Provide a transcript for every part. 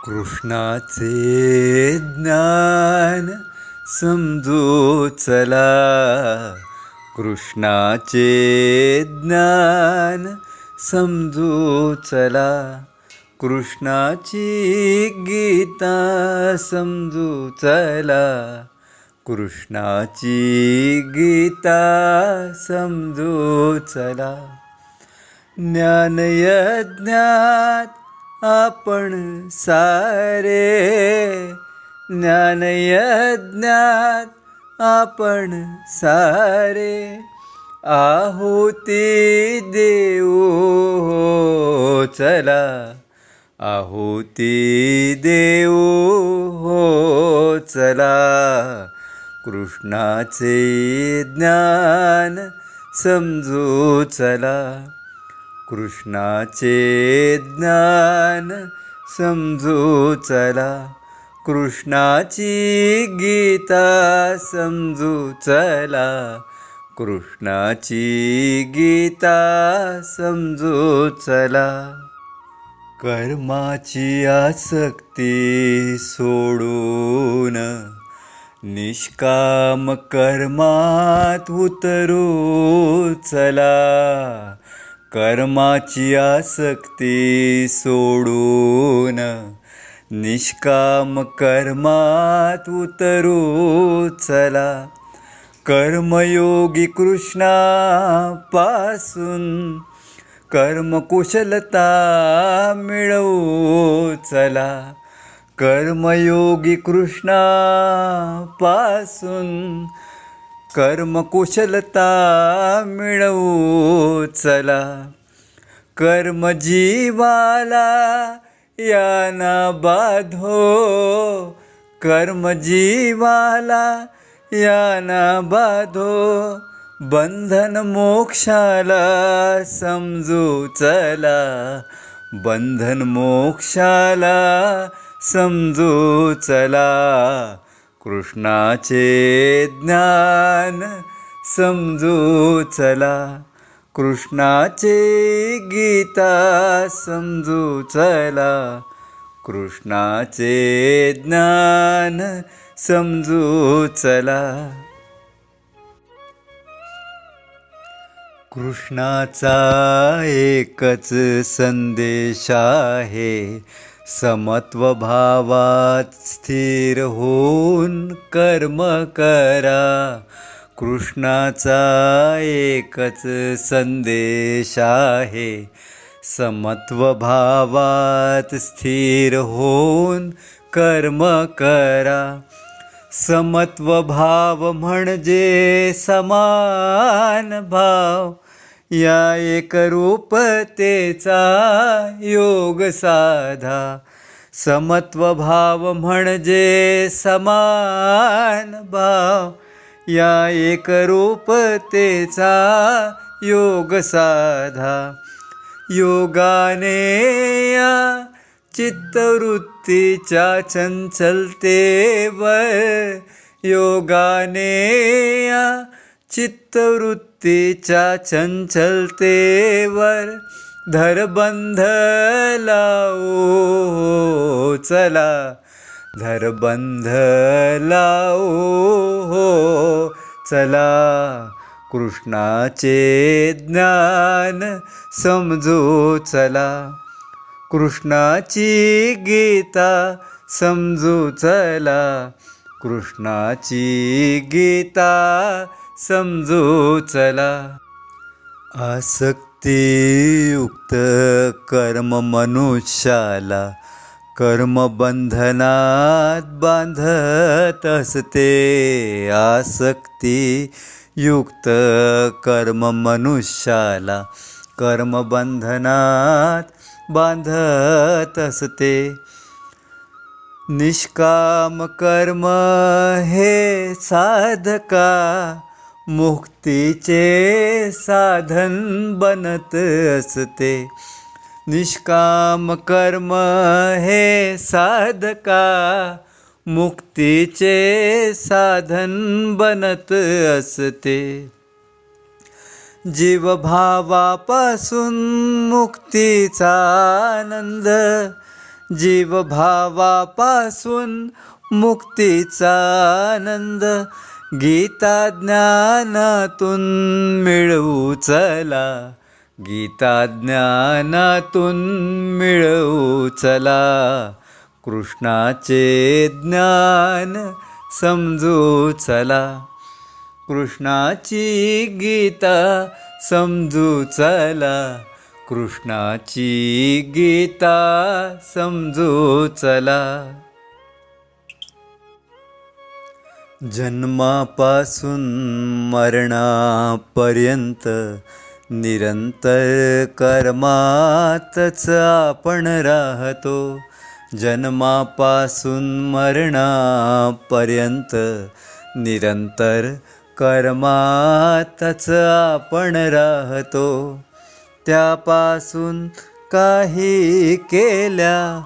कृष्णाचे ज्ञान समजू चला, कृष्णाचे ज्ञान समजू चला, कृष्णाची गीता समजू चला, कृष्णाची गीता समजू चला. ज्ञानयज्ञात आपण सारे, ज्ञानयज्ञात आपण सारे, आहुती देऊ हो चला, आहुती देऊ हो चला, कृष्णाचे ज्ञान समजू चला, कृष्णाचे ज्ञान समजू चला, कृष्णाची गीता समजू चला, कृष्णाची गीता समजू चला. कर्माची आसक्ती सोडून निष्काम कर्मात उतरू चला, कर्माची आसक्ती सोडून निष्काम कर्मात उतरू चला, कर्मयोगी कृष्णापासून कर्मकुशलता मिळवू चला, कर्मयोगी कृष्णापासून कर्मकुशलता मिळवू चला, कर्मजीवाला याना बाधो, कर्मजीवाला याना बाधो, बंधन मोक्षाला समजू चला, बंधन मोक्षाला समजू चला, कृष्णाचे ज्ञान समजू चला, कृष्णाचे गीता समजू चला, कृष्णाचे ज्ञान समजू चला. कृष्णाचा एकच संदेश आहे, समत्व भावात स्थिर होऊन कर्म करा, कृष्णाचा एकच संदेश आहे, समत्व भावात स्थिर होऊन कर्म करा, समत्व भाव म्हणजे समान भाव, या एकरूपतेचा योग साधा, समत्व भाव म्हणजे समान भाव, या एकरूपतेचा योग साधा, योगाने या चित्तवृत्तीच्या चंचलतेवर, योगाने या चित्तवृत्तीच्या चंचलतेवर धरबंध लावू चला, धरबंध लावू हो चला, कृष्णाचे ज्ञान समजू चला, कृष्णाची गीता समजू चला, कृष्णाची गीता समजू चला. आसक्तियुक्त कर्म मनुष्याला कर्मबंधनात बांधत असते, आसक्तियुक्त कर्म मनुष्याला कर्मबंधनात बांधत असते, निष्काम कर्म हे साधका मुक्तीचे साधन बनत असते, निष्काम कर्म हे साधका मुक्तीचे साधन बनत असते, जीवभावापासून मुक्तीचा आनंद जीवभावापासून मुक्तीचा आनंद गीता ज्ञानातून मिळवू चला, गीता ज्ञानातून मिळवू चला. कृष्णाचे ज्ञान समजू चला, कृष्णाची गीता समजू चला, कृष्णाची गीता समजू चला. जन्मापासून मरणापर्यंत निरंतर कर्मातच आपण राहतो. जन्मापासून मरणापर्यंत निरंतर कर्मातच आपण राहतो. त्यापासून काही केल्या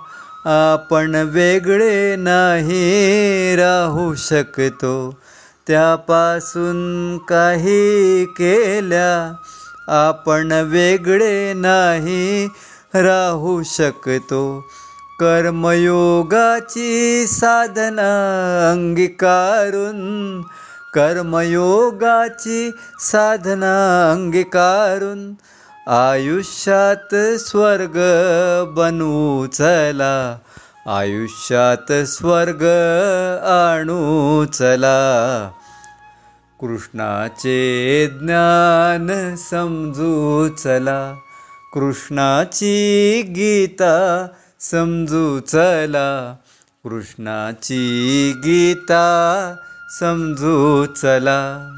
आपण वेगळे नाही राहू शकतो. त्यापासून काही केल्या आपण वेगळे नाही राहू शकतो. कर्मयोगाची साधना अंगीकारून, कर्मयोगाची साधना अंगीकारून आयुष्यात स्वर्ग बनवू चला, आयुष्यात स्वर्ग आणू चला. कृष्णाचे ज्ञान समजू चला, कृष्णाची गीता समजू चला, कृष्णाची गीता समजू चला.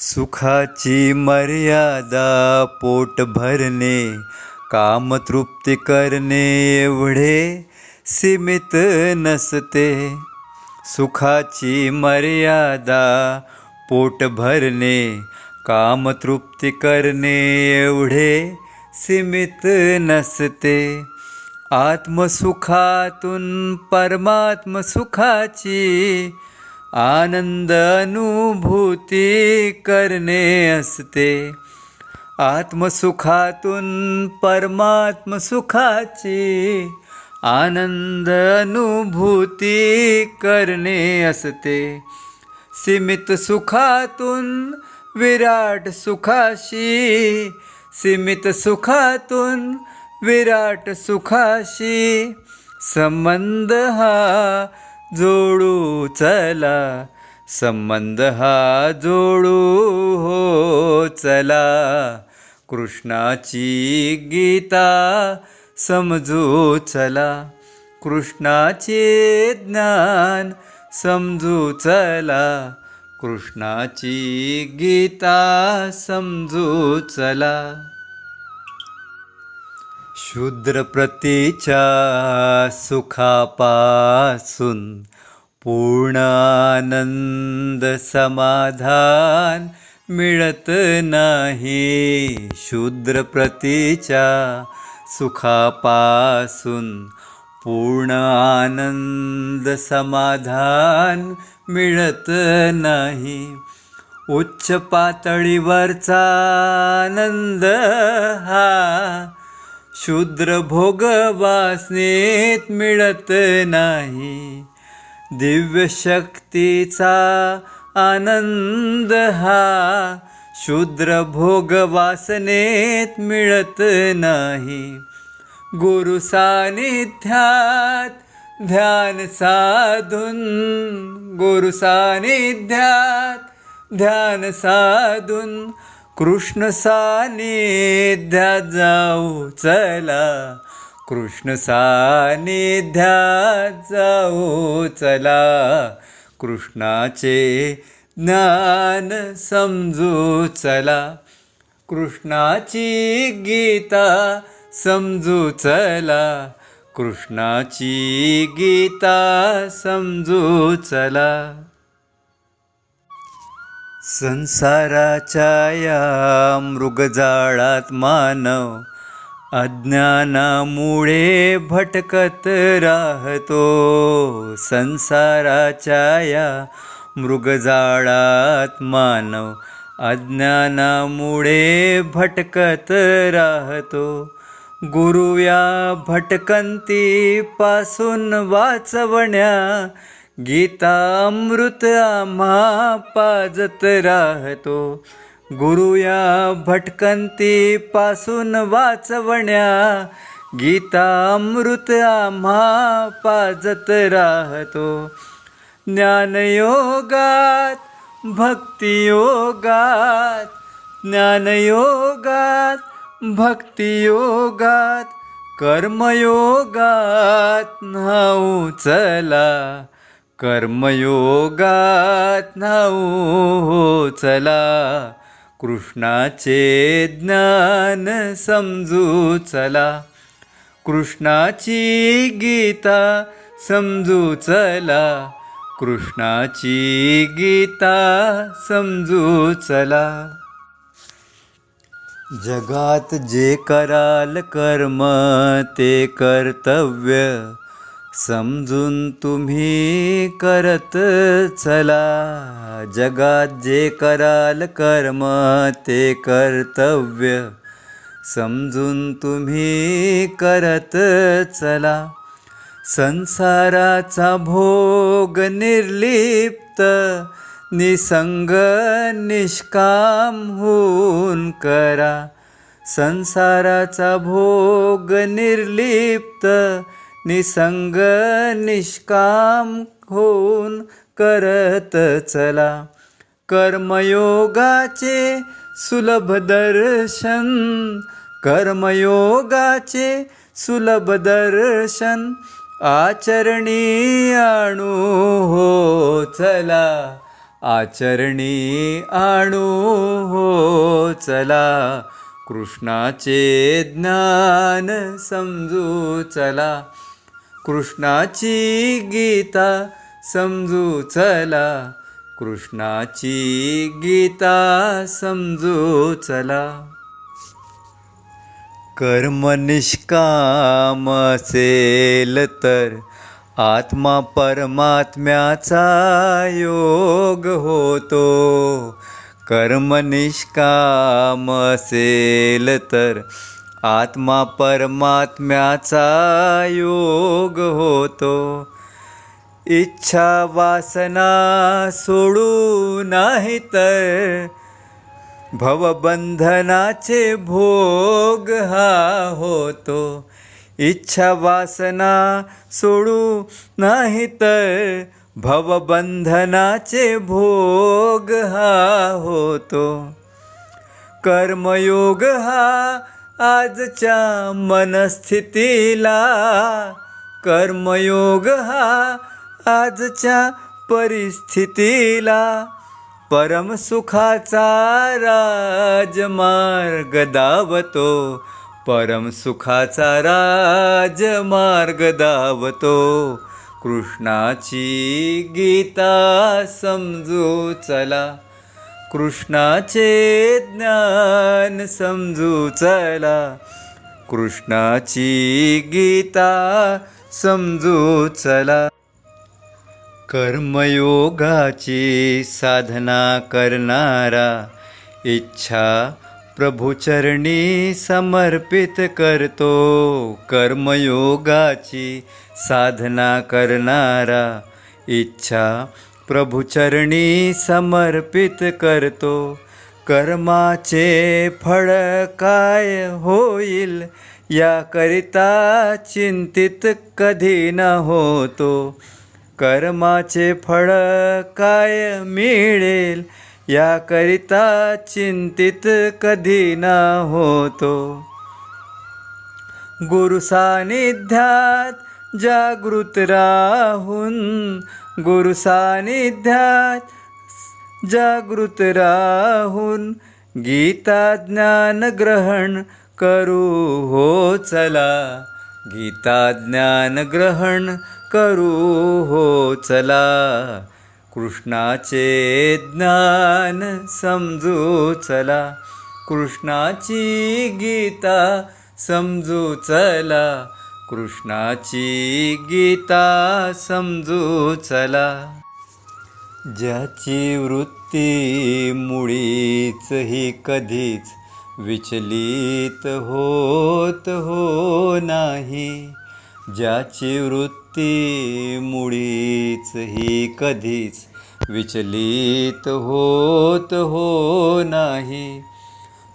सुखाची मर्यादा पोट भरणे, कामतृप्ती करणे एवढे सीमित नसते. सुखाची मर्यादा पोट भरणे, कामतृप्ती करणे एवढे सीमित नसते. आत्मसुखातून परमात्म सुखाची आनंद अनुभूती करणे असते. आत्मसुखातून परमात्म सुखाची आनंद अनुभूती करणे असते. सीमित सुखातून विराट सुखाशी, सीमित सुखातून विराट सुखाशी संबंध हा जोडू चला, संबंध हा जोडू हो चला. कृष्णाची गीता समजू चला, कृष्णाचे ज्ञान समजू चला, कृष्णाची गीता समजू चला. शूद्र प्रतीच्या सुखापासून पूर्ण आनंद समाधान मिळत नाही. शूद्र प्रतीच्या सुखापासून पूर्ण आनंद समाधान मिळत नाही. उच्च पातळीवरचा आनंद हा शूद्र भोग वासनेत मिळत नाही. दिव्य शक्तीचा आनंद हा शूद्र भोग वासनेत मिळत नाही. गुरु सानिध्यात ध्यान साधून, गुरु सानिध्यात ध्यान साधून कृष्ण सानिध्यात जाऊ चला, कृष्ण सानिध्यात जाऊ चला. कृष्णाचे ज्ञान समजू चला, कृष्णाची गीता समजू चला, कृष्णाची गीता समजू चला. संसाराच्या या मृगजाळात मानव अज्ञानामुळे भटकत राहतो. संसाराच्या या मृगजाळात मानव अज्ञानामुळे भटकत राहतो. गुरु या भटकंती पासून वाचवण्या, गीता अमृत आम्हा पाजत राहतो. गुरु या भटकंती पासून वाचवण्या, गीता अमृत आम्हा पाजत राहतो. ज्ञानयोगात भक्तियोगात, ज्ञानयोगात भक्तियोगात, कर्मयोगात न्हाऊ चला, कर्मयोगात न्हाऊ चला. कृष्णाचे ज्ञान समजू चला, कृष्णाची गीता समजू चला, कृष्णाची गीता समजू चला. जगात जे कराल कर्म ते कर्तव्य, समजून तुम्ही करत चला. जगात जे कराल कर्म ते कर्तव्य, समजून तुम्ही करत चला. संसाराचा भोग निर्लिप्त, निसंग निष्काम होऊन करा. संसाराचा भोग निर्लिप्त, निसंग निष्काम होऊन करत चला. कर्मयोगाचे सुलभ दर्शन, कर्मयोगाचे सुलभ दर्शन, आचरणी आणू हो चला, आचरणी आणू हो चला. कृष्णाचे ज्ञान समजू चला, कृष्णाची गीता समजू चला, कृष्णाची गीता समजू चला. कर्म निष्काम असेल तर आत्मा परमात्म्याचा योग होतो. कर्म निष्काम असेल तर आत्मा परमात्म्याचा योग होतो. इच्छा वासना सोडू नाही तर भवबंधनाचे भोग हा होतो. इच्छा वासना सोडू नाही तर भवबंधनाचे भोग हा होतो. कर्मयोग हा आजच्या मनस्थितीला, कर्मयोग हा आजच्या परिस्थितीला परमसुखाचा राजमार्ग दावतो. परमसुखाचा राजमार्ग दावतो. कृष्णाची गीता समजू चला, कृष्णाचे ज्ञान समजू चला, कृष्णाची गीता समजू चला. कर्मयोगाची साधना करणारा इच्छा प्रभुचरणी समर्पित करतो. कर्मयोगाची साधना करणारा इच्छा प्रभुचरणी समर्पित करतो. कर्माचे फळ काय होईल याकरिता चिंतित कधी न होतो. कर्माचे फळ काय मिळेल याकरिता चिंतित कधी न होतो. गुरु सानिध्यात जागृत राहून, गुरु सानिध्यात जागृत राहून गीता ज्ञान ग्रहण करू हो चला. गीता ज्ञान ग्रहण करू हो चला. कृष्णाचे ज्ञान समजू चला, कृष्णाची गीता समजू चला, कृष्णाची गीता समजू चला. ज्याची वृत्ती मुळीच ही कधीच विचलित होत हो नाही, ज्याची वृत्ती मुळीच ही कधीच विचलित होत हो नाही.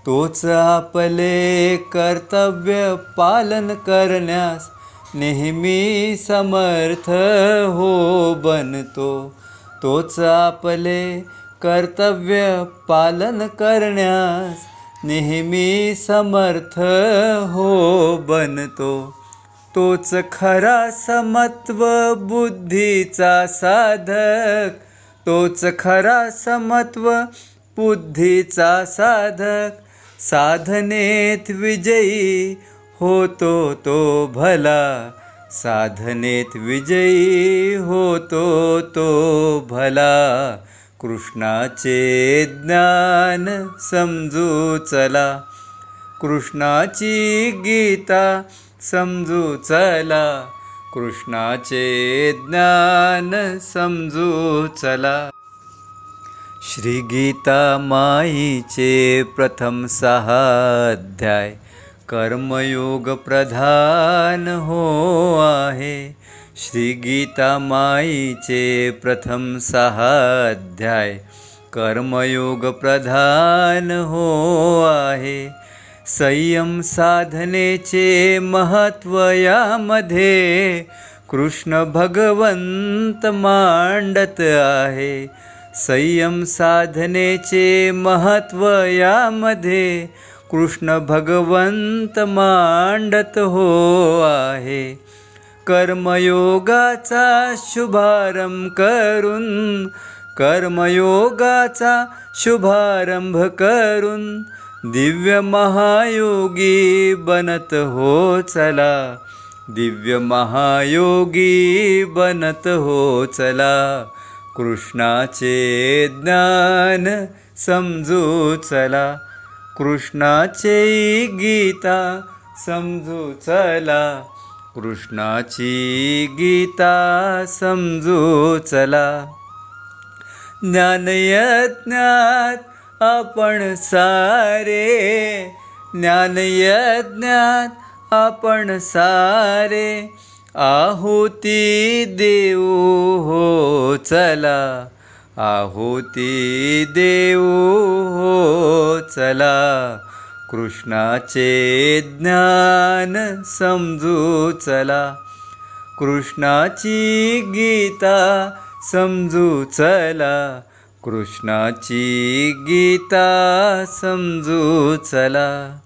तोच आपले कर्तव्य पालन करण्यास नेहमी समर्थ हो बनतो. तोच आपले कर्तव्य पालन करण्यास नेहमी समर्थ हो बनतो. तोच खरा समत्व बुद्धीचा साधक. तोच खरा समत्व बुद्धीचा साधक. साधनेत विजयी होतो तो भला. साधनेत विजयी होतो तो भला. कृष्णाचे ज्ञान समजू चला. कृष्णाची गीता समजू चला. कृष्णाचे ज्ञान समजू चला. श्री गीता माईचे प्रथम 6 अध्याय कर्मयोग प्रधान हो आहे. श्री गीता माईचे प्रथम 6 अध्याय कर्मयोग प्रधान हो आहे. संयम साधनेचे महत्त्व यामध्ये कृष्ण भगवंत मांडत आहे. संयम साधनेचे महत्त्व यामध्ये कृष्ण भगवंत मांडत हो आहे. कर्मयोगाचा शुभारंभ करून. कर्मयोगाचा शुभारंभ करून दिव्य महायोगी बनत हो चला. दिव्य महायोगी बनत हो चला. कृष्णाचे ज्ञान समजू चला. कृष्णाचे गीता समजू चला. कृष्णाची गीता समजू चला. ज्ञानयज्ञात आपण सारे. ज्ञानयज्ञात आपण सारे आहुती देऊ हो चला. आहुती देऊ हो चला. कृष्णाचे ज्ञान समजू चला. कृष्णाची गीता समजू चला. कृष्णाची गीता समजू चला.